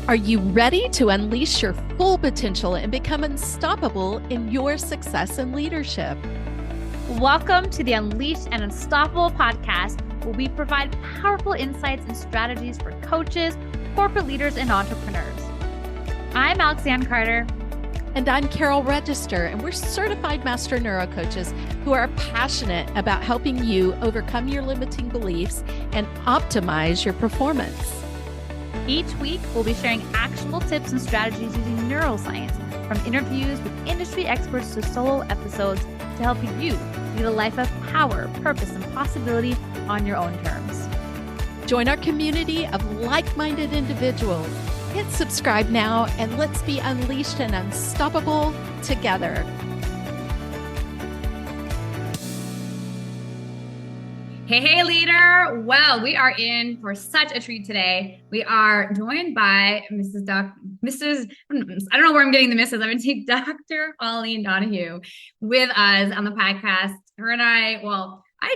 Are you ready to unleash your full potential and become unstoppable in your success and leadership? Welcome to the Unleashed and Unstoppable podcast, where we provide powerful insights and strategies for coaches, corporate leaders, and entrepreneurs. I'm Alexanne Carter. And I'm Carol Register, and we're certified master neurocoaches who are passionate about helping you overcome your limiting beliefs and optimize your performance. Each week, we'll be sharing actionable tips and strategies using neuroscience, from interviews with industry experts to solo episodes, to help you lead a life of power, purpose, and possibility on your own terms. Join our community of like-minded individuals. Hit subscribe now, and let's be unleashed and unstoppable together. Hey, leader. Well, we are in for such a treat today. We are joined by I don't know where I'm getting the Mrs. I'm going to take Dr. Holly Donahue with us on the podcast. Her and I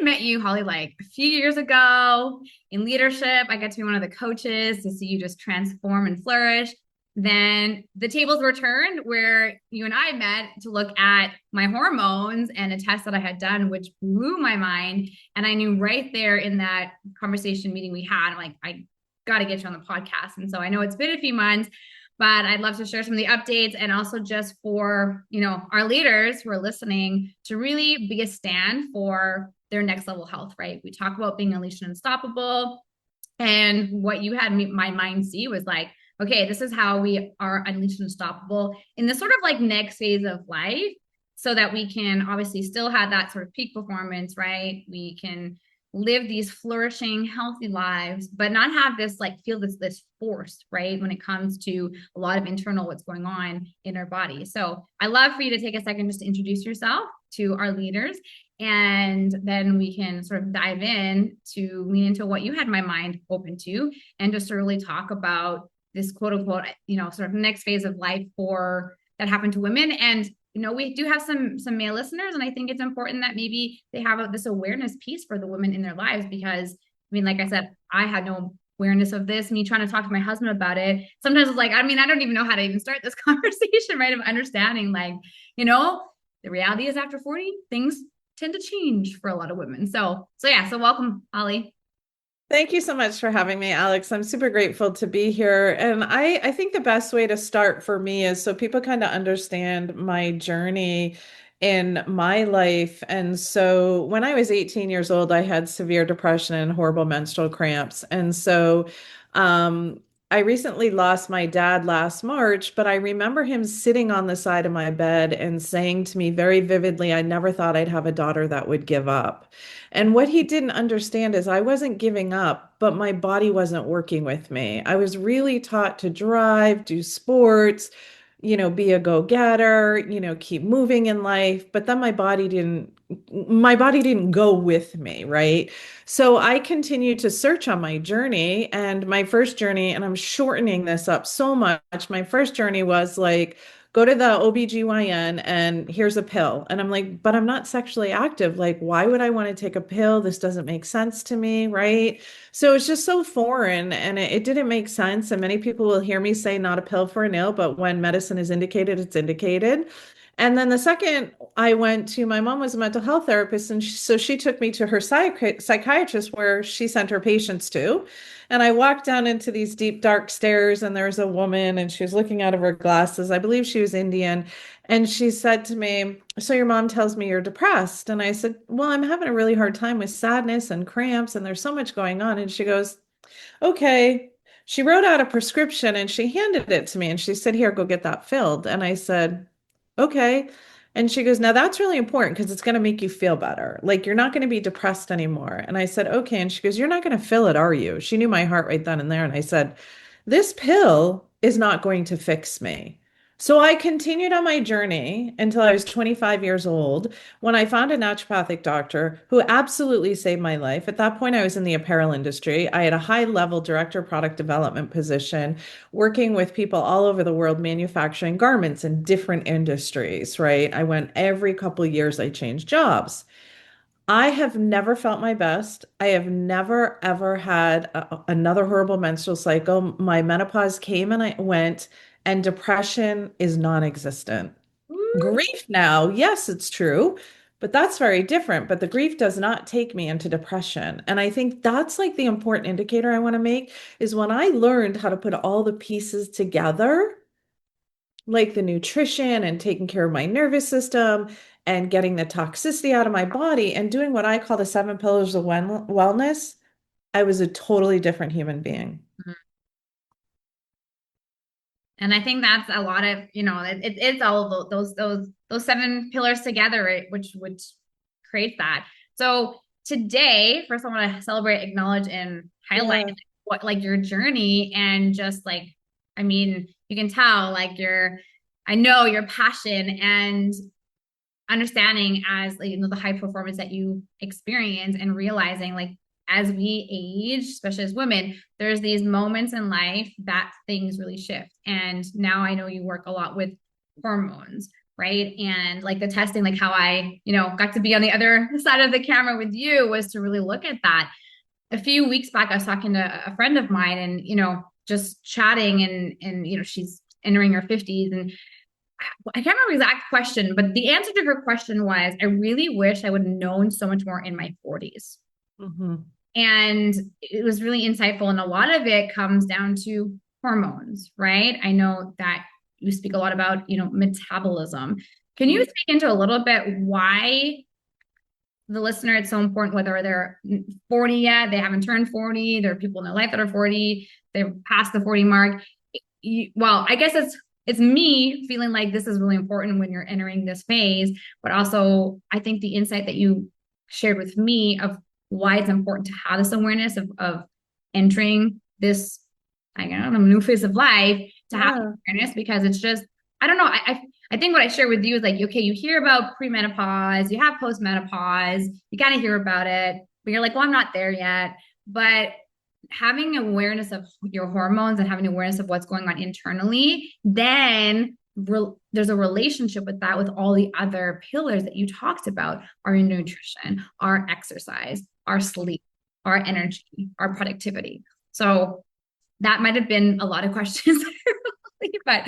met you, Holly, like a few years ago in leadership. I got to be one of the coaches to see you just transform and flourish. Then the tables were turned where you and I met to look at my hormones and a test that I had done, which blew my mind. And I knew right there in that conversation meeting we had, I'm like, I got to get you on the podcast. And so I know it's been a few months, but I'd love to share some of the updates, and also just for, our leaders who are listening to really be a stand for their next level health, right? We talk about being unleashed and unstoppable. And what you had my mind see was like, okay, this is how we are unleashed and unstoppable in this sort of like next phase of life, so that we can obviously still have that sort of peak performance, right? We can live these flourishing, healthy lives, but not have this feel this force, right? When it comes to a lot of internal what's going on in our body. So I love for you to take a second just to introduce yourself to our leaders, and then we can sort of dive in to lean into what you had my mind open to, and just to really talk about this quote unquote, sort of next phase of life that happened to women. And, we do have some male listeners, and I think it's important that maybe they have this awareness piece for the women in their lives, because like I said, I had no awareness of this. Me trying to talk to my husband about it, sometimes it's like, I don't even know how to even start this conversation, right? Of understanding, the reality is after 40, things tend to change for a lot of women. So welcome, Holly. Thank you so much for having me, Alex. I'm super grateful to be here. And I think the best way to start for me is so people kind of understand my journey in my life. And so when I was 18 years old, I had severe depression and horrible menstrual cramps. And so I recently lost my dad last March, but I remember him sitting on the side of my bed and saying to me very vividly, I never thought I'd have a daughter that would give up. And what he didn't understand is I wasn't giving up, but my body wasn't working with me. I was really taught to drive, do sports, be a go-getter, keep moving in life. But then my body didn't go with me, right? So I continued to search on my journey, and my first journey, and I'm shortening this up so much. My first journey was like, go to the OBGYN and here's a pill. And I'm like, but I'm not sexually active. Like, why would I want to take a pill? This doesn't make sense to me, right? So it's just so foreign, and it didn't make sense. And many people will hear me say not a pill for an ill, but when medicine is indicated, it's indicated. And then the second my mom was a mental health therapist, and so she took me to her psychiatrist where she sent her patients to. And I walked down into these deep, dark stairs, and there was a woman, and she was looking out of her glasses. I believe she was Indian. And she said to me, so your mom tells me you're depressed. And I said, well, I'm having a really hard time with sadness and cramps, and there's so much going on. And she goes, okay. She wrote out a prescription and she handed it to me, and she said, here, go get that filled. And I said, okay. And she goes, now that's really important because it's going to make you feel better. Like, you're not going to be depressed anymore. And I said, okay. And she goes, you're not going to fill it, are you? She knew my heart right then and there. And I said, this pill is not going to fix me. So I continued on my journey until I was 25 years old, when I found a naturopathic doctor who absolutely saved my life. At that point, I was in the apparel industry. I had a high-level director of product development position, working with people all over the world, manufacturing garments in different industries, right? I went every couple of years, I changed jobs. I have never felt my best. I have never ever had another horrible menstrual cycle. My menopause came and I went, and depression is non-existent. Grief now, yes, it's true, but that's very different. But the grief does not take me into depression. And I think that's like the important indicator I want to make is when I learned how to put all the pieces together, like the nutrition and taking care of my nervous system and getting the toxicity out of my body and doing what I call the seven pillars of wellness, I was a totally different human being. And I think that's a lot of, it's all of those seven pillars together, right, which creates that. So today, first I want to celebrate, acknowledge, and highlight Yeah. what like your journey and just like, I mean, you can tell like I know your passion and understanding as like, the high performance that you experience and realizing like as we age, especially as women, there's these moments in life that things really shift. And now I know you work a lot with hormones, right? And like the testing, like how I, got to be on the other side of the camera with you was to really look at that. A few weeks back, I was talking to a friend of mine and, just chatting and, she's entering her 50s and I can't remember the exact question, but the answer to her question was, I really wish I would have known so much more in my 40s. Mhm. And it was really insightful. And a lot of it comes down to hormones, right? I know that you speak a lot about, metabolism. Can you speak into a little bit why the listener, it's so important, whether they're 40 yet, they haven't turned 40, there are people in their life that are 40, they're past the 40 mark. Well, I guess it's me feeling like this is really important when you're entering this phase, but also I think the insight that you shared with me of why it's important to have this awareness of entering this, I don't know, new phase of life, to have Yeah. awareness, because it's just, I don't know, I think what I share with you is like, okay, you hear about premenopause, you have postmenopause, you kind of hear about it, but you're like, well, I'm not there yet. But having awareness of your hormones and having awareness of what's going on internally, then there's a relationship with that with all the other pillars that you talked about, our nutrition, our exercise, our sleep, our energy, our productivity. So that might have been a lot of questions, but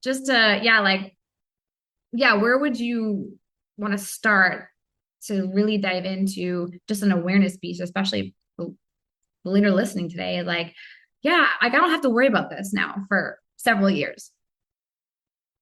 just to, where would you want to start to really dive into just an awareness piece, especially the leader listening today? Like, yeah, I don't have to worry about this now for several years.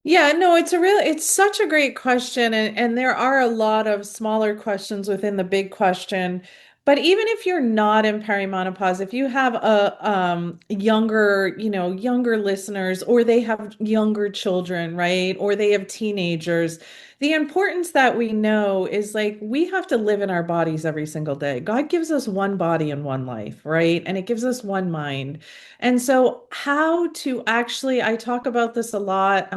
Yeah, no, it's such a great question. And there are a lot of smaller questions within the big question. But even if you're not in perimenopause, if you have a younger, younger listeners, or they have younger children, right? Or they have teenagers, the importance that we know is like we have to live in our bodies every single day. God gives us one body and one life, right? And it gives us one mind. And so, how to actually, I talk about this a lot.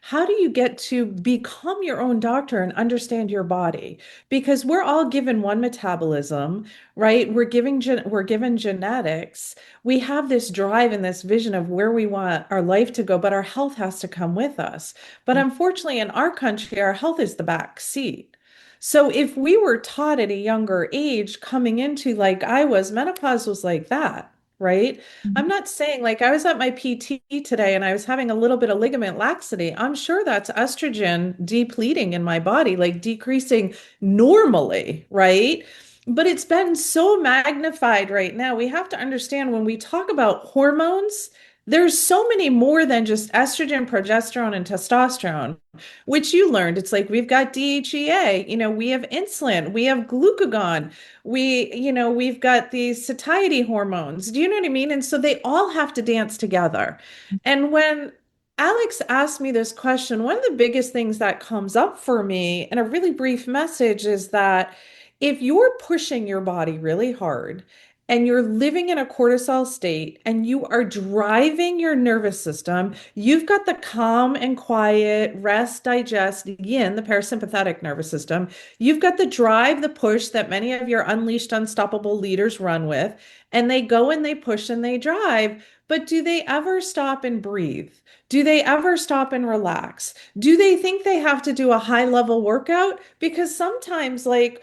How do you get to become your own doctor and understand your body? Because we're all given one metabolism, right? We're given genetics. We have this drive and this vision of where we want our life to go, but our health has to come with us. But unfortunately, in our country, our health is the back seat. So if we were taught at a younger age coming into like I was, menopause was like that, right? I'm not saying like I was at my PT today and I was having a little bit of ligament laxity. I'm sure that's estrogen depleting in my body, like decreasing normally, right? But it's been so magnified right now. We have to understand when we talk about hormones, there's so many more than just estrogen, progesterone, and testosterone, which you learned. It's like we've got DHEA, we have insulin, we have glucagon, we've got these satiety hormones. Do you know what I mean? And so they all have to dance together. And when Alex asked me this question, one of the biggest things that comes up for me in a really brief message is that if you're pushing your body really hard and you're living in a cortisol state and you are driving your nervous system, you've got the calm and quiet, rest, digest, again, the parasympathetic nervous system. You've got the drive, the push that many of your unleashed, unstoppable leaders run with, and they go and they push and they drive. But do they ever stop and breathe? Do they ever stop and relax? Do they think they have to do a high level workout? Because sometimes, like,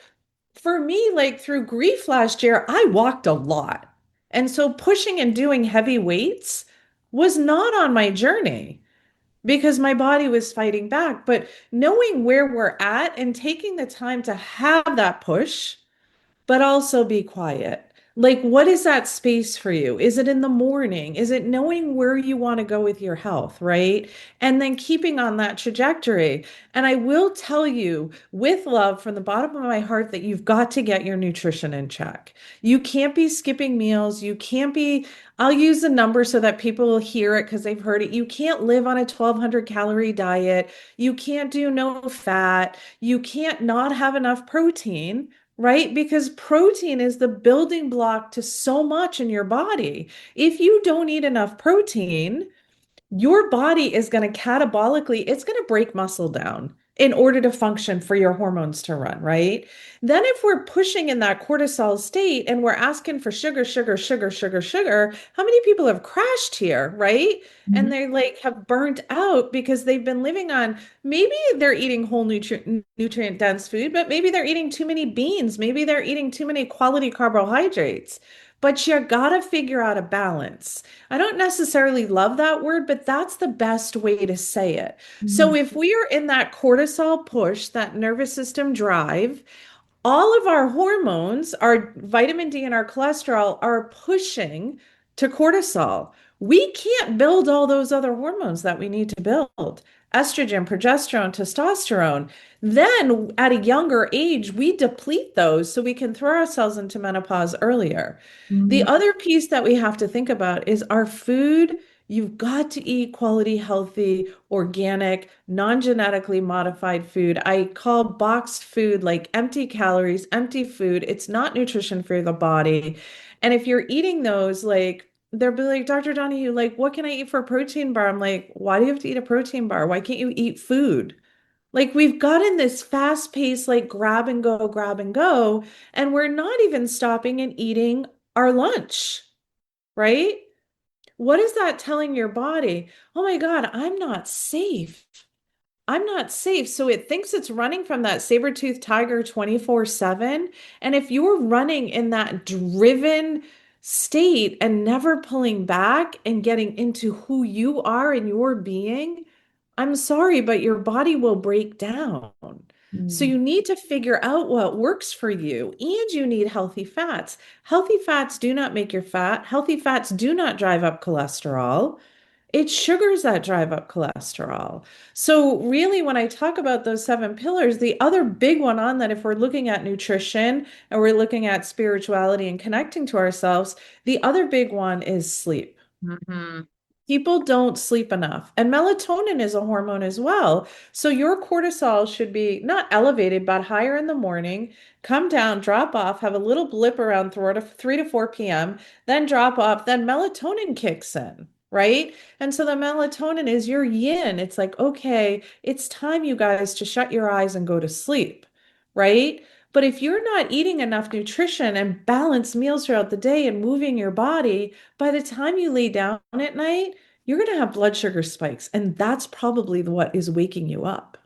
for me, like through grief last year, I walked a lot. And so pushing and doing heavy weights was not on my journey because my body was fighting back. But knowing where we're at and taking the time to have that push but also be quiet. Like, what is that space for you? Is it in the morning? Is it knowing where you want to go with your health, right? And then keeping on that trajectory. And I will tell you with love from the bottom of my heart that you've got to get your nutrition in check. You can't be skipping meals. You can't be, I'll use the number so that people will hear it because they've heard it. You can't live on a 1,200 calorie diet. You can't do no fat. You can't not have enough protein, right? Because protein is the building block to so much in your body. If you don't eat enough protein, your body is going to catabolically, it's going to break muscle down in order to function for your hormones to run, right? Then if we're pushing in that cortisol state and we're asking for sugar, sugar, sugar, sugar, sugar, how many people have crashed here, right? And Mhm. they like have burnt out because they've been living on, maybe they're eating whole nutrient dense food, but maybe they're eating too many beans, maybe they're eating too many quality carbohydrates. But you gotta figure out a balance. I don't necessarily love that word, but that's the best way to say it. So Mhm. if we are in that cortisol push, that nervous system drive, all of our hormones, our vitamin D and our cholesterol are pushing to cortisol. We can't build all those other hormones that we need to build. Estrogen, progesterone, testosterone. Then at a younger age, we deplete those so we can throw ourselves into menopause earlier. The Mhm. other piece that we have to think about is our food. You've got to eat quality, healthy, organic, non-genetically modified food. I call boxed food like empty calories, empty food. It's not nutrition for the body. And if you're eating those, like they'll be like, Dr. Donahue, like, what can I eat for a protein bar? I'm like, why do you have to eat a protein bar? Why can't you eat food? Like we've gotten this fast pace, like grab and go, and we're not even stopping and eating our lunch, right? What is that telling your body? Oh my God, I'm not safe. I'm not safe. So it thinks it's running from that saber-toothed tiger 24/7. And if you're running in that driven state and never pulling back and getting into who you are and your being, I'm sorry, but your body will break down. So Mhm. you need to figure out what works for you, and you need healthy fats. Healthy fats do not make your fat. Healthy fats do not drive up cholesterol. It's sugars that drive up cholesterol. So, really, when I talk about those seven pillars, the other big one on that, if we're looking at nutrition and we're looking at spirituality and connecting to ourselves, the other big one is sleep. Mhm. People don't sleep enough. And melatonin is a hormone as well. So your cortisol should be not elevated, but higher in the morning, come down, drop off, have a little blip around 3 to 4 p.m., then drop off, then melatonin kicks in, right? And so the melatonin is your yin. It's like, okay, it's time, you guys, to shut your eyes and go to sleep, right? But if you're not eating enough nutrition and balanced meals throughout the day and moving your body, by the time you lay down at night, you're going to have blood sugar spikes. And that's probably what is waking you up.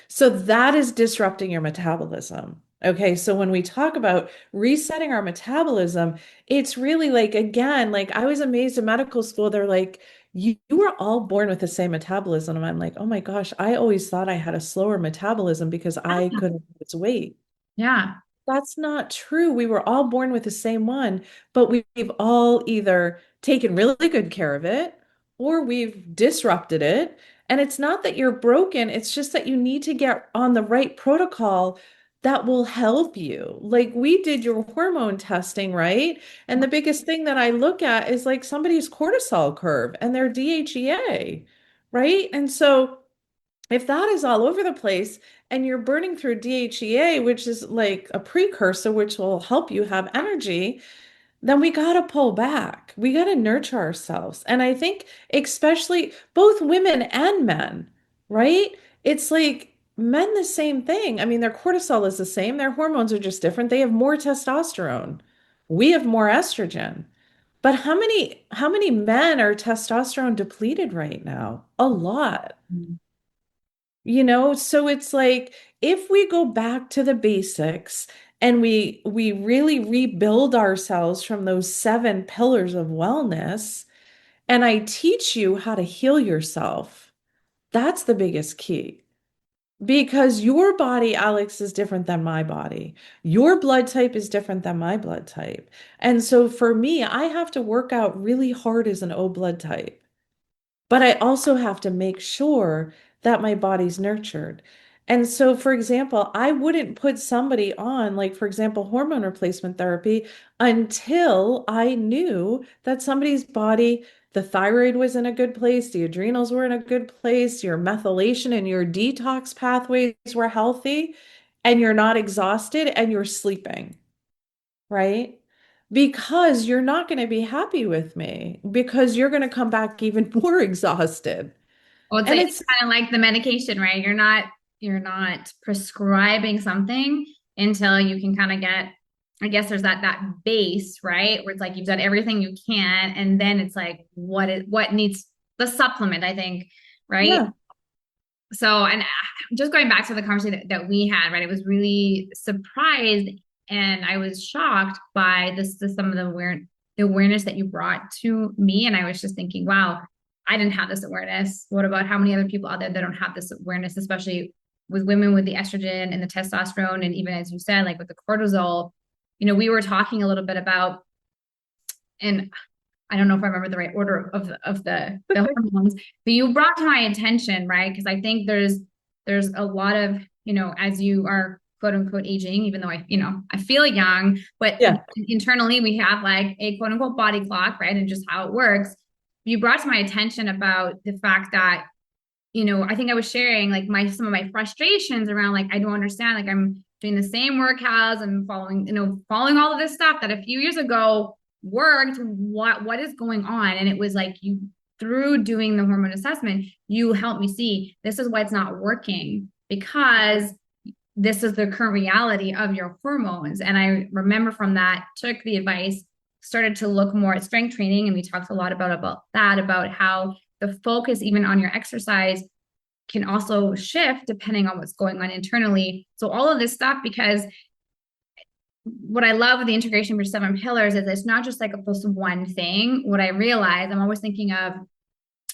So that is disrupting your metabolism. Okay, so when we talk about resetting our metabolism, it's really like, again, like I was amazed in medical school. They're like, you were all born with the same metabolism. And I'm like, oh my gosh, I always thought I had a slower metabolism because I couldn't lose weight. Yeah. That's not true. We were all born with the same one, but we've all either taken really good care of it or we've disrupted it. And it's not that you're broken, it's just that you need to get on the right protocol that will help you. Like we did your hormone testing, right? And the biggest thing that I look at is like somebody's cortisol curve and their DHEA, right? And so if that is all over the place and you're burning through DHEA, which is like a precursor, which will help you have energy, then we got to pull back. We got to nurture ourselves. And I think, especially both women and men, right? It's like men, the same thing. I mean, their cortisol is the same, their hormones are just different. They have more testosterone, we have more estrogen. But how many men are testosterone depleted right now? A lot. So it's like if we go back to the basics and we really rebuild ourselves from those 7 pillars of wellness, and I teach you how to heal yourself, that's the biggest key. Because your body, Alex, is different than my body. Your blood type is different than my blood type. And so for me, I have to work out really hard as an O blood type. But I also have to make sure that my body's nurtured. And so, for example, I wouldn't put somebody on, like, for example, hormone replacement therapy until I knew that somebody's body, the thyroid was in a good place, the adrenals were in a good place, your methylation and your detox pathways were healthy, and you're not exhausted and you're sleeping, right? Because you're not going to be happy with me because you're going to come back even more exhausted. Well, it's, And it's it's, kind of like the medication, right? You're not prescribing something until you can kind of get, I guess there's that base, right? Where it's like you've done everything you can, and then it's like what needs the supplement, I think, right? yeah, So, and just going back to the conversation that we had, right? I was really surprised and I was shocked by some of the awareness that you brought to me. And I was just thinking, wow, I didn't have this awareness. What about how many other people out there that don't have this awareness, especially with women with the estrogen and the testosterone, and even as you said, like with the cortisol, we were talking a little bit about, and I don't know if I remember the right order of the hormones, but you brought to my attention, right? Because I think there's a lot of, as you are quote unquote aging, even though I feel young, but yeah, internally we have like a quote unquote body clock, right? And just how it works. You brought to my attention about the fact that, I think I was sharing like some of my frustrations around like, I don't understand, like I'm doing the same workouts and following all of this stuff that a few years ago worked. What is going on? And it was like through doing the hormone assessment, you helped me see this is why it's not working, because this is the current reality of your hormones. And I remember from that, took the advice, started to look more at strength training. And we talked a lot about how the focus even on your exercise can also shift depending on what's going on internally. So all of this stuff, because what I love with the integration for 7 pillars is it's not just like a one thing. What I realize, I'm always thinking of,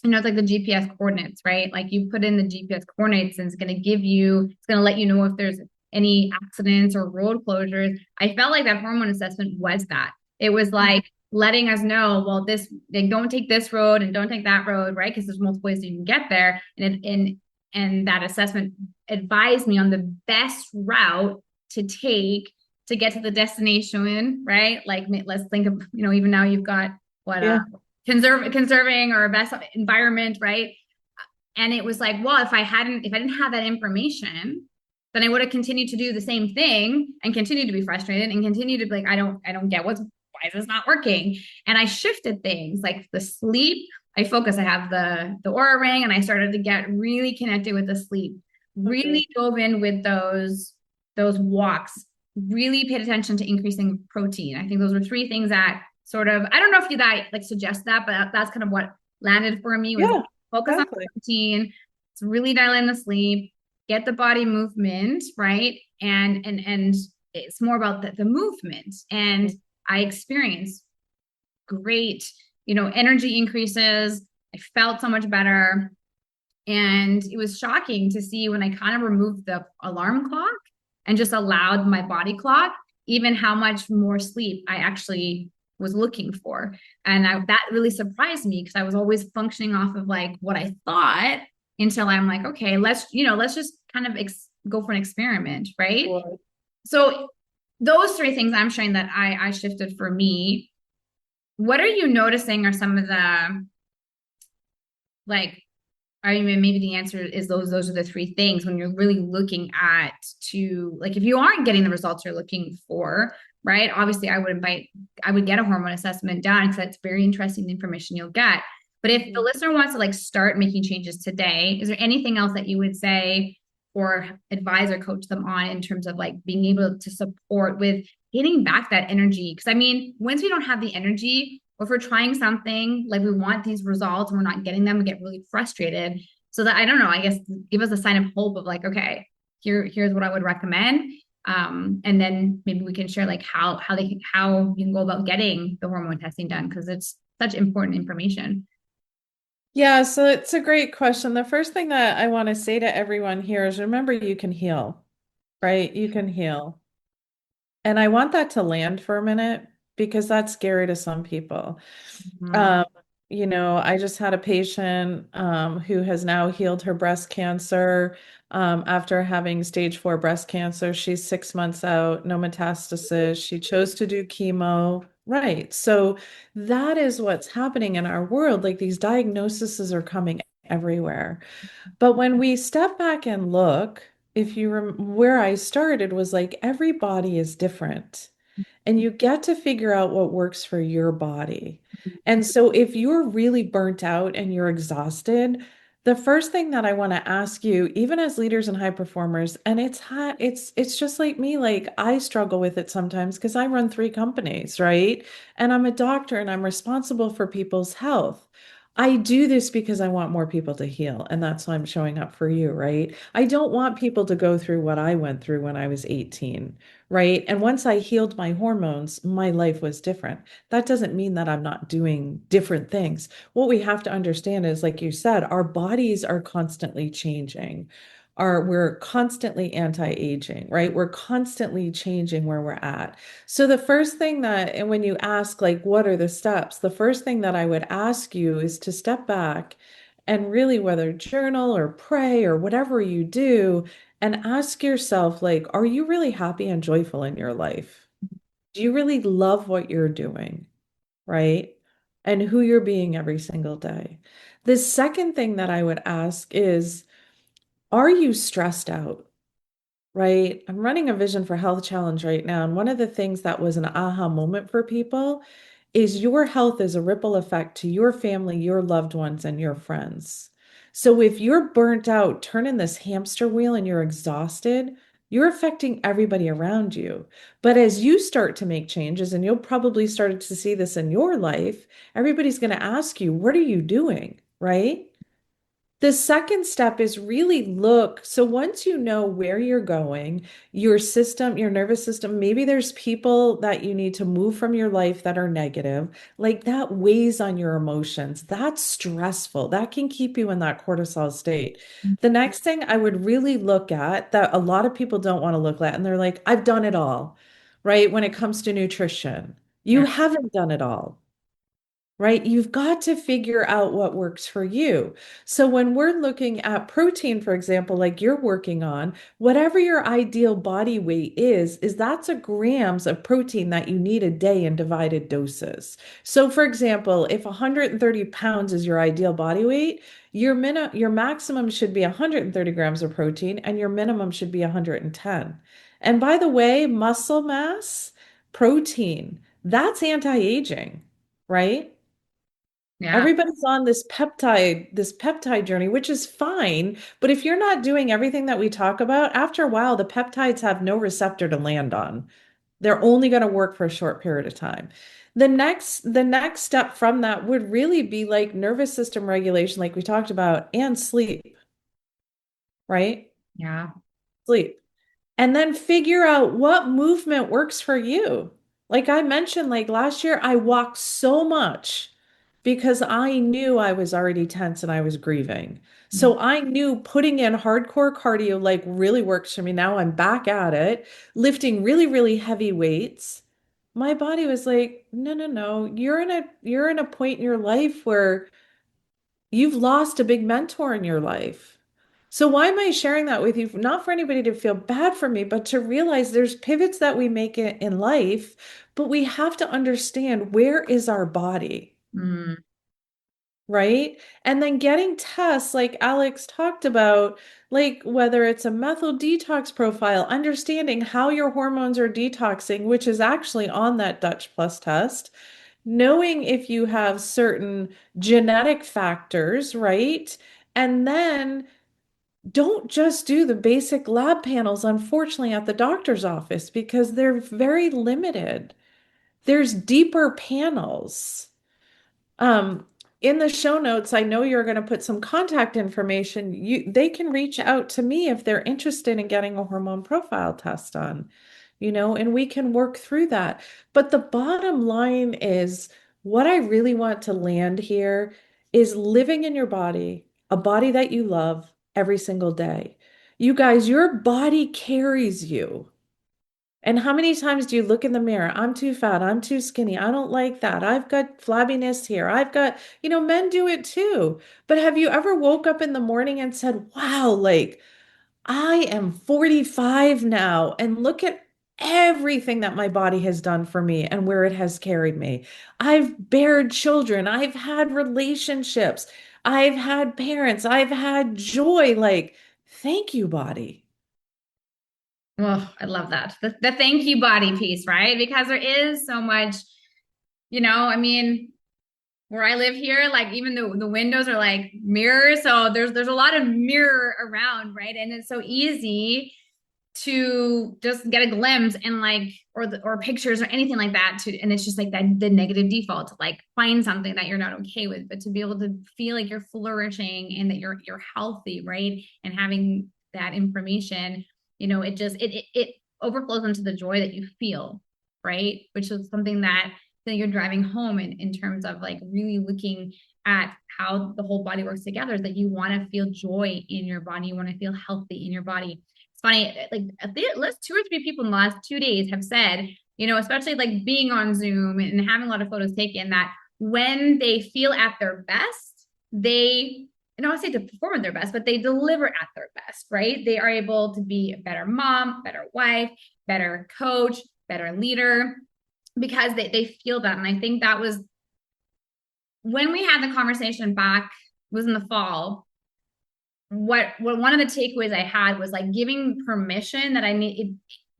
it's like the GPS coordinates, right? Like you put in the GPS coordinates and it's going to let you know if there's any accidents or road closures. I felt like that hormone assessment was that. It was like letting us know, well, don't take this road and don't take that road, right? Because there's multiple ways you can get there. And that assessment advised me on the best route to take to get to the destination, right? Like let's think of, even now you've got conserving or best environment, right? And it was like, well, if I didn't have that information, then I would have continued to do the same thing and continue to be frustrated and continue to be like, I don't get why is this not working? And I shifted things like the sleep. I have the Aura ring, and I started to get really connected with the sleep, really dove in with those walks, really paid attention to increasing protein. I think those were 3 things that sort of, I don't know if you guys like suggest that, but that's kind of what landed for me was focus on protein, to really dial in the sleep, get the body movement, right? And it's more about the movement. And I experienced great, energy increases. I felt so much better. And it was shocking to see when I kind of removed the alarm clock and just allowed my body clock, even how much more sleep I actually was looking for. And that really surprised me because I was always functioning off of like what I thought until I'm like, okay, let's just kind of go for an experiment. Right. Sure. So those 3 things I'm sharing that I shifted for me. What are you noticing are some of the, like, maybe the answer is those are the 3 things when you're really looking at like, if you aren't getting the results you're looking for, right? Obviously I would get a hormone assessment done because that's very interesting information you'll get. But if the listener wants to like start making changes today, is there anything else that you would say or advise or coach them on in terms of like being able to support with getting back that energy? Because once we don't have the energy, or if we're trying something, like we want these results and we're not getting them, we get really frustrated. so that I don't know, I guess give us a sign of hope of like, okay, here's what I would recommend. And then maybe we can share like how you can go about getting the hormone testing done because it's such important information. Yeah, so it's a great question. The first thing that I want to say to everyone here is remember you can heal, right? You can heal. And I want that to land for a minute because that's scary to some people. Mhm. Um, I just had a patient who has now healed her breast cancer after having stage 4 breast cancer. She's 6 months out, no metastasis. She chose to do chemo. Right. So that is what's happening in our world. Like these diagnoses are coming everywhere. But when we step back and look, if you where I started was like every body is different and you get to figure out what works for your body. And so if you're really burnt out and you're exhausted, the first thing that I want to ask you, even as leaders and high performers, and it's just like me, like I struggle with it sometimes because I run 3 companies, right? And I'm a doctor and I'm responsible for people's health. I do this because I want more people to heal, and that's why I'm showing up for you, right? I don't want people to go through what I went through when I was 18, right? And once I healed my hormones, my life was different. That doesn't mean that I'm not doing different things. What we have to understand is, like you said, our bodies are constantly changing. We're constantly anti-aging, right? We're constantly changing where we're at. So the first thing that, and when you ask, like, what are the steps? The first thing that I would ask you is to step back and really, whether journal or pray or whatever you do, and ask yourself, like, are you really happy and joyful in your life? Do you really love what you're doing, right? And who you're being every single day. The second thing that I would ask is, are you stressed out? Right? I'm running a Vision for Health challenge right now. And one of the things that was an aha moment for people is your health is a ripple effect to your family, your loved ones, and your friends. So if you're burnt out, turning this hamster wheel and you're exhausted, you're affecting everybody around you. But as you start to make changes, and you'll probably start to see this in your life, everybody's going to ask you, what are you doing? Right? The second step is really look. So once you know where you're going, your system, your nervous system, maybe there's people that you need to move from your life that are negative, like that weighs on your emotions. That's stressful. That can keep you in that cortisol state. The next thing I would really look at that a lot of people don't want to look at, and they're like, I've done it all, right? When it comes to nutrition, you Yeah. haven't done it all, right? You've got to figure out what works for you. So when we're looking at protein, for example, like you're working on, whatever your ideal body weight is that's a grams of protein that you need a day in divided doses. So for example, if 130 pounds is your ideal body weight, your maximum should be 130 grams of protein and your minimum should be 110. And by the way, muscle mass, protein, that's anti-aging, right? Yeah. Everybody's on this peptide journey, which is fine. But if you're not doing everything that we talk about, after a while, the peptides have no receptor to land on. They're only going to work for a short period of time. The next step from that would really be like nervous system regulation, like we talked about, and sleep, right? Yeah. Sleep. And then figure out what movement works for you. Like I mentioned, like last year, I walked so much because I knew I was already tense and I was grieving. So I knew putting in hardcore cardio like really works for me. Now I'm back at it, lifting really, really heavy weights. My body was like, no, no, no. You're in a point in your life where you've lost a big mentor in your life. So why am I sharing that with you? Not for anybody to feel bad for me, but to realize there's pivots that we make in life, but we have to understand where is our body, Mm. right? And then getting tests like Alex talked about, like whether it's a methyl detox profile, understanding how your hormones are detoxing, which is actually on that Dutch Plus test, knowing if you have certain genetic factors, right? And then don't just do the basic lab panels, unfortunately, at the doctor's office because they're very limited. There's deeper panels. Um, in the show notes, I know you're going to put some contact information. They can reach out to me if they're interested in getting a hormone profile test done, and we can work through that. But the bottom line is what I really want to land here is living in your body, a body that you love every single day. You guys, your body carries you. And how many times do you look in the mirror? I'm too fat. I'm too skinny. I don't like that. I've got flabbiness here. I've got, men do it too. But have you ever woke up in the morning and said, wow, like I am 45 now and look at everything that my body has done for me and where it has carried me. I've bared children. I've had relationships. I've had parents. I've had joy. Like, thank you, body. Oh, I love that. The thank you body piece, right? Because there is so much, I mean, where I live here, like even the windows are like mirrors. So there's a lot of mirror around, right? And it's so easy to just get a glimpse and like or pictures or anything like that and it's just like that the negative default to like find something that you're not okay with, but to be able to feel like you're flourishing and that you're healthy, right? And having that information, it overflows into the joy that you feel, right? Which is something that you're driving home in terms of like really looking at how the whole body works together, is that you want to feel joy in your body, you want to feel healthy in your body. It's funny, like at least 2 or 3 people in the last 2 days have said, especially like being on Zoom and having a lot of photos taken, that when they feel at their best, they, and I don't say to perform at their best, but they deliver at their best, right? They are able to be a better mom, better wife, better coach, better leader, because they feel that. And I think that was when we had the conversation back, was in the fall. What one of the takeaways I had was like giving permission that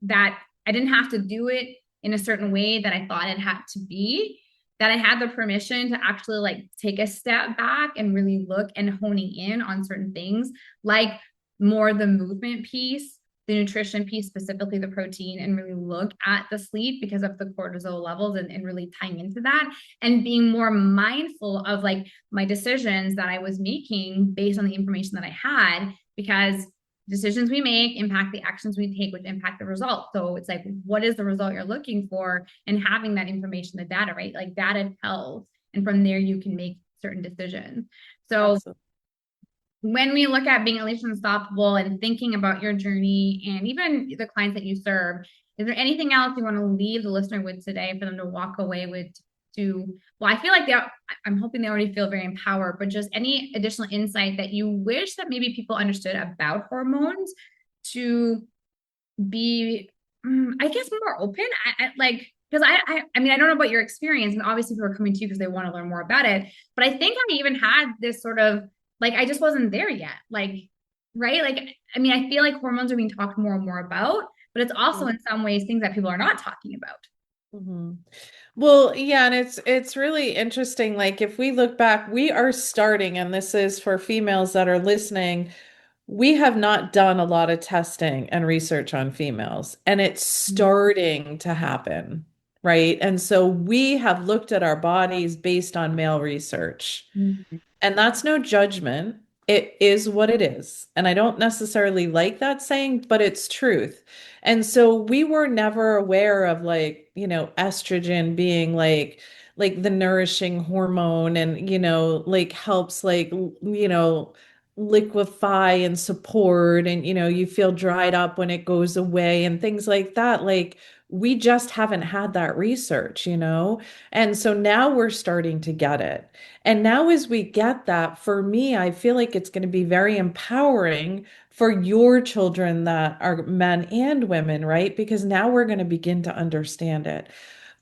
that I didn't have to do it in a certain way that I thought it had to be, that I had the permission to actually like take a step back and really look and honing in on certain things, like more the movement piece, the nutrition piece, specifically the protein, and really look at the sleep because of the cortisol levels and really tying into that and being more mindful of like my decisions that I was making based on the information that I had, because decisions we make impact the actions we take, which impact the result. So it's like, what is the result you're looking for? And having that information, the data, right? Like data tells, and from there you can make certain decisions. So absolutely. When we look at being at least unstoppable and thinking about your journey and even the clients that you serve, is there anything else you want to leave the listener with today for them to walk away with? I feel like I'm hoping they already feel very empowered, but just any additional insight that you wish that maybe people understood about hormones to be, I guess, more open. Because I mean, I don't know about your experience, and obviously people are coming to you because they want to learn more about it. But I think I even had this sort of like, I just wasn't there yet. Like, right? Like, I mean, I feel like hormones are being talked more and more about, but it's also in some ways things that people are not talking about. Mm-hmm. Well, yeah, and it's really interesting. Like if we look back, we are starting, and this is for females that are listening, we have not done a lot of testing and research on females, and it's starting to happen, right? And so we have looked at our bodies based on male research. Mm-hmm. And that's no judgment. It is what it is. And I don't necessarily like that saying, but it's truth. And so we were never aware of like, estrogen being like the nourishing hormone and, like helps like, liquefy and support and, you feel dried up when it goes away and things like that. Like we just haven't had that research, And so now we're starting to get it. And now as we get that, for me, I feel like it's going to be very empowering for your children that are men and women, right? Because now we're going to begin to understand it.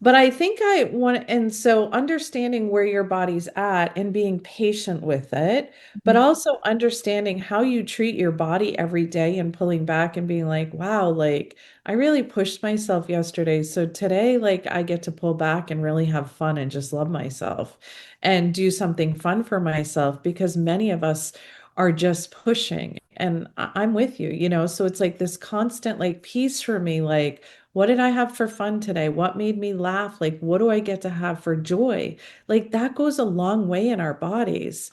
But I think and so understanding where your body's at and being patient with it, but also understanding how you treat your body every day and pulling back and being like, wow, like I really pushed myself yesterday. So today, like I get to pull back and really have fun and just love myself and do something fun for myself, because many of us are just pushing. And I'm with you, so it's like this constant like piece for me, like, What did I have for fun today? What made me laugh? Like, what do I get to have for joy? Like, that goes a long way in our bodies,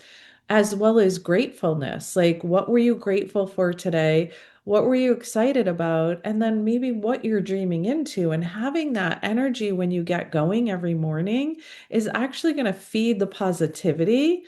as well as gratefulness. Like, what were you grateful for today? What were you excited about? And then maybe what you're dreaming into. And having that energy when you get going every morning is actually going to feed the positivity,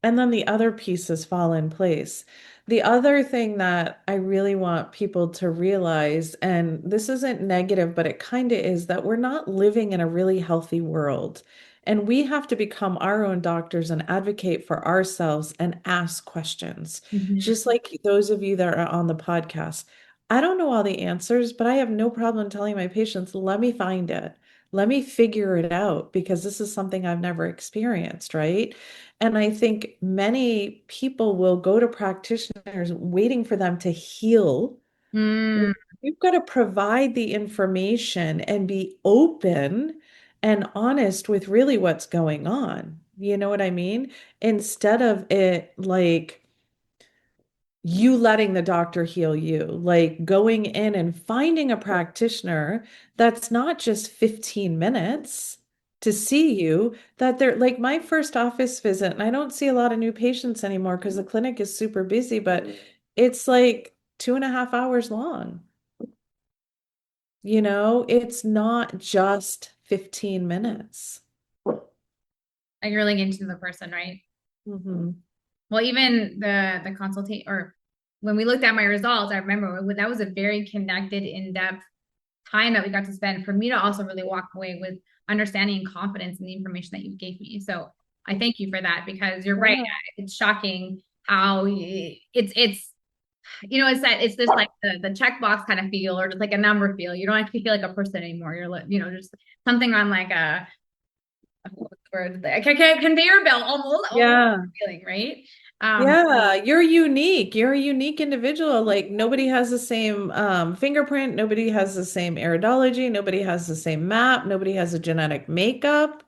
and then the other pieces fall in place. The other thing that I really want people to realize, and this isn't negative, but it kind of is, that we're not living in a really healthy world. And we have to become our own doctors and advocate for ourselves and ask questions. Mhm. Just like those of you that are on the podcast. I don't know all the answers, but I have no problem telling my patients, let me find it. Let me figure it out because this is something I've never experienced, right? And I think many people will go to practitioners waiting for them to heal. Mm. You've got to provide the information and be open and honest with really what's going on. You know what I mean? Instead of it like you letting the doctor heal you, like going in and finding a practitioner that's not just 15 minutes to see you, that they're like my first office visit, and I don't see a lot of new patients anymore because the clinic is super busy, but it's like 2.5 hours long. It's not just 15 minutes. Like you're really into the person, right? Hmm. Well, even the consultation, or when we looked at my results, I remember that was a very connected, in-depth time that we got to spend for me to also really walk away with understanding and confidence in the information that you gave me. So I thank you for that, because you're right. Yeah. It's shocking how it's that it's this like the checkbox kind of feel, or just like a number feel. You don't actually feel like a person anymore. You're like, just something on like a what's the word? Like a conveyor belt, almost Yeah. feeling, right? Yeah, you're unique. You're a unique individual. Like nobody has the same fingerprint, nobody has the same iridology, nobody has the same map, nobody has a genetic makeup,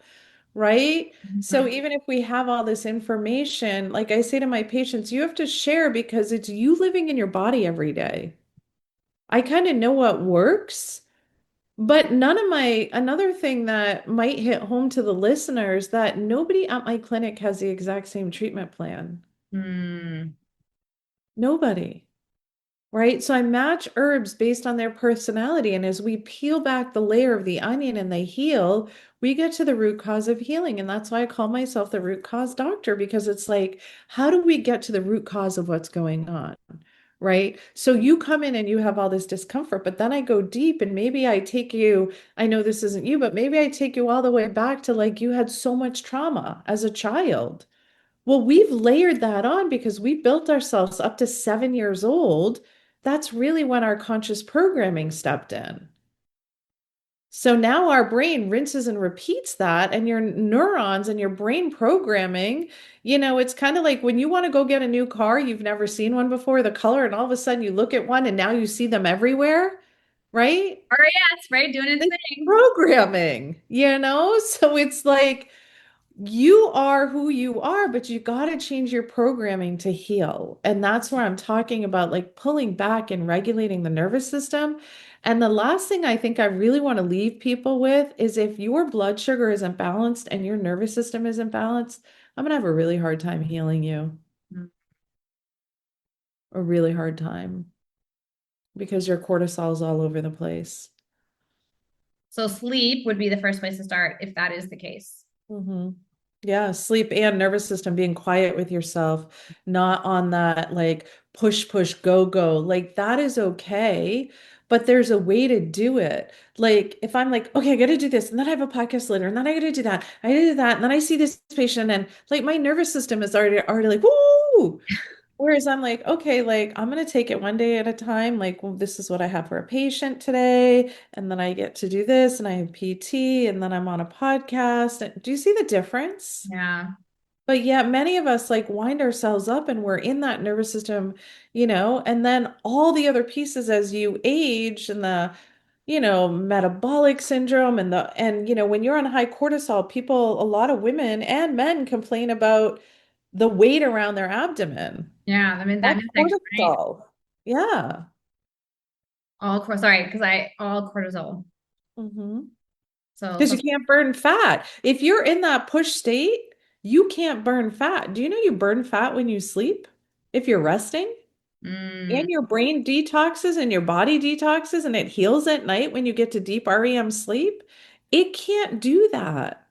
right? So Mhm. even if we have all this information, like I say to my patients, you have to share because it's you living in your body every day. I kind of know what works, but another thing that might hit home to the listeners, that nobody at my clinic has the exact same treatment plan. Mm. Nobody. Right? So I match herbs based on their personality. And as we peel back the layer of the onion and they heal, we get to the root cause of healing. And that's why I call myself the root cause doctor, because it's like, how do we get to the root cause of what's going on? Right? So you come in and you have all this discomfort, but then I go deep and maybe I take you, I know this isn't you, but maybe I take you all the way back to like you had so much trauma as a child. Well, we've layered that on because we built ourselves up to 7 years old. That's really when our conscious programming stepped in. So now our brain rinses and repeats that, and your neurons and your brain programming, it's kind of like when you want to go get a new car, you've never seen one before, the color, and all of a sudden you look at one and now you see them everywhere, right? Or yes, right, doing its It's thing. programming. So it's like, you are who you are, but you got to change your programming to heal. And that's where I'm talking about like pulling back and regulating the nervous system. And the last thing I think I really want to leave people with is if your blood sugar isn't balanced and your nervous system isn't balanced, I'm going to have a really hard time healing you, a really hard time because your cortisol is all over the place. So sleep would be the first place to start if that is the case. Hmm. Yeah, sleep and nervous system, being quiet with yourself, not on that like push, push, go, go. Like that is okay, but there's a way to do it. Like if I'm like, okay, I got to do this, and then I have a podcast later, and then I got to do that, I gotta do that, and then I see this patient, and like my nervous system is already like, woo. Whereas I'm like, okay, like I'm gonna take it one day at a time. Like, well, this is what I have for a patient today, and then I get to do this, and I have PT, and then I'm on a podcast. Do you see the difference? Yeah. But yet many of us like wind ourselves up and we're in that nervous system, and then all the other pieces as you age and the metabolic syndrome and when you're on high cortisol, people, a lot of women and men complain about the weight around their abdomen. Yeah. I mean, that That's midsection, right? cortisol. Yeah. all cortisol. Mm-hmm. So, Because you can't burn fat. If you're in that push state, you can't burn fat. Do you know you burn fat when you sleep? If you're resting? And mm, your brain detoxes and your body detoxes and it heals at night when you get to deep REM sleep. It can't do that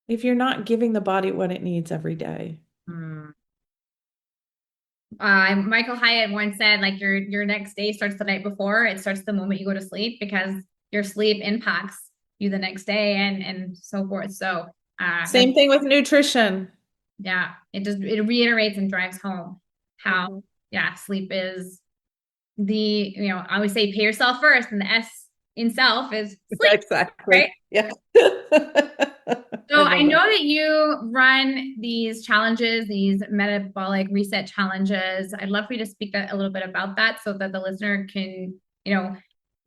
if you're not giving the body what it needs every day. mm. Michael Hyatt once said, like your next day starts the night before. It starts the moment you go to sleep because your sleep impacts you the next day and so forth. So, Same thing with nutrition. yeah, it reiterates and drives home how, Mhm. yeah, sleep is I always say pay yourself first, and the S in self is sleep, right? Exactly. Yeah. So I I love know it. that you run these challenges, these metabolic reset challenges. I'd love for you to speak a little bit about that so that the listener can,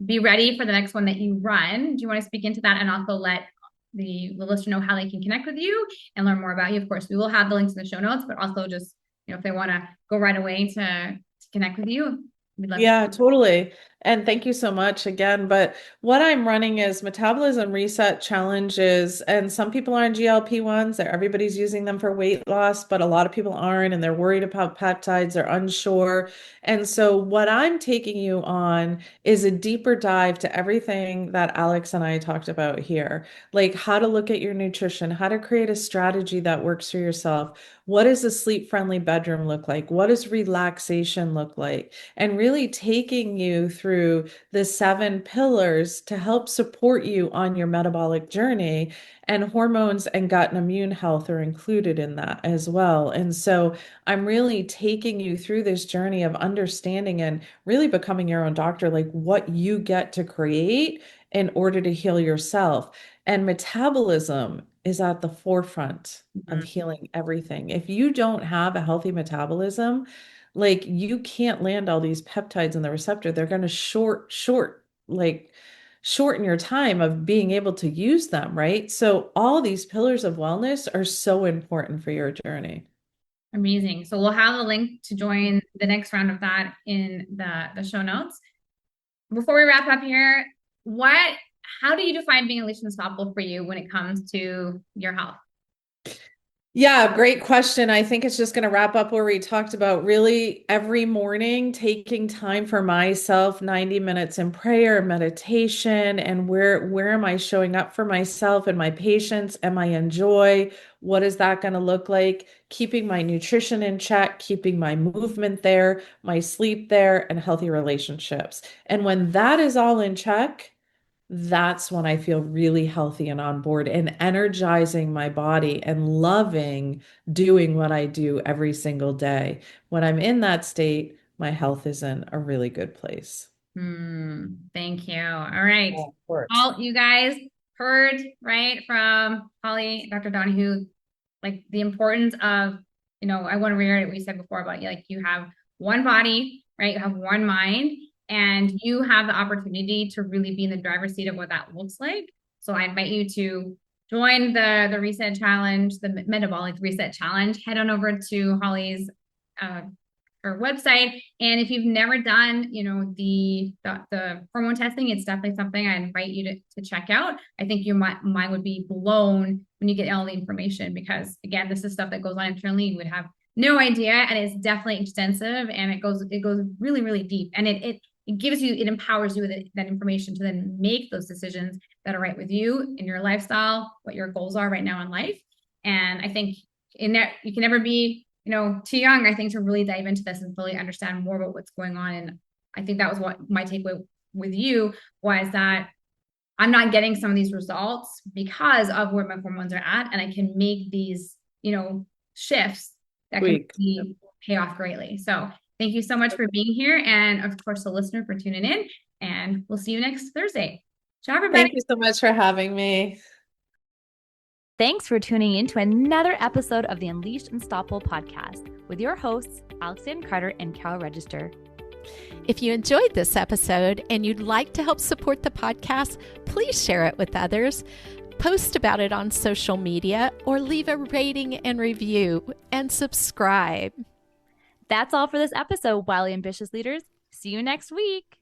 be ready for the next one that you run. Do you want to speak into that and also let the listener know how they can connect with you and learn more about you? Of course, we will have the links in the show notes, but also just, if they want to go right away to connect with you, we'd love to. Yeah, totally. And thank you so much again. But what I'm running is metabolism reset challenges. And some people are on GLP-1s. Everybody's using them for weight loss, but a lot of people aren't, and they're worried about peptides, they're unsure. And so what I'm taking you on is a deeper dive to everything that Alex and I talked about here, like how to look at your nutrition, how to create a strategy that works for yourself. What does a sleep-friendly bedroom look like? What does relaxation look like? And really taking you through the 7 pillars to help support you on your metabolic journey. And hormones and gut and immune health are included in that as well. And so I'm really taking you through this journey of understanding and really becoming your own doctor, like what you get to create in order to heal yourself. And metabolism is at the forefront of Mhm. healing everything. If you don't have a healthy metabolism, like you can't land all these peptides in the receptor. They're going to shorten your time of being able to use them, right? So all these pillars of wellness are so important for your journey. Amazing. So we'll have a link to join the next round of that in the show notes. Before we wrap up here, how do you define being unleashed and unstoppable for you when it comes to your health? Yeah, great question. I think it's just going to wrap up where we talked about really every morning taking time for myself, 90 minutes in prayer, meditation, and where am I showing up for myself and my patients? Am I in joy? What is that going to look like? Keeping my nutrition in check, keeping my movement there, my sleep there, and healthy relationships. And when that is all in check, that's when I feel really healthy and on board and energizing my body and loving doing what I do every single day. When I'm in that state, my health is in a really good place. Thank you. All right. Yeah, of course. All you guys heard, right, from Holly, Dr. Donahue, like the importance of, I want to reiterate what you said before about like you have one body, right? You have one mind, and you have the opportunity to really be in the driver's seat of what that looks like. So I invite you to join the reset challenge, the metabolic reset challenge. Head on over to Holly's her website. And if you've never done, the hormone testing, it's definitely something I invite you to check out. I think your mind would be blown when you get all the information, because again, this is stuff that goes on internally. You would have no idea. And it's definitely extensive, and it goes really, really deep. And it empowers you with that information to then make those decisions that are right with you in your lifestyle, what your goals are right now in life. And I think in that you can never be too young, I think, to really dive into this and fully understand more about what's going on. And I think that was what my takeaway with you was, that I'm not getting some of these results because of where my hormones are at. And I can make these, shifts that can really pay off greatly. So thank you so much for being here. And of course, the listener for tuning in, and we'll see you next Thursday. Ciao, everybody. Thank you so much for having me. Thanks for tuning in to another episode of the Unleashed Unstoppable podcast with your hosts, Alexandra Carter and Carol Register. If you enjoyed this episode and you'd like to help support the podcast, please share it with others, post about it on social media, or leave a rating and review, and subscribe. That's all for this episode, Wildly Ambitious Leaders. See you next week.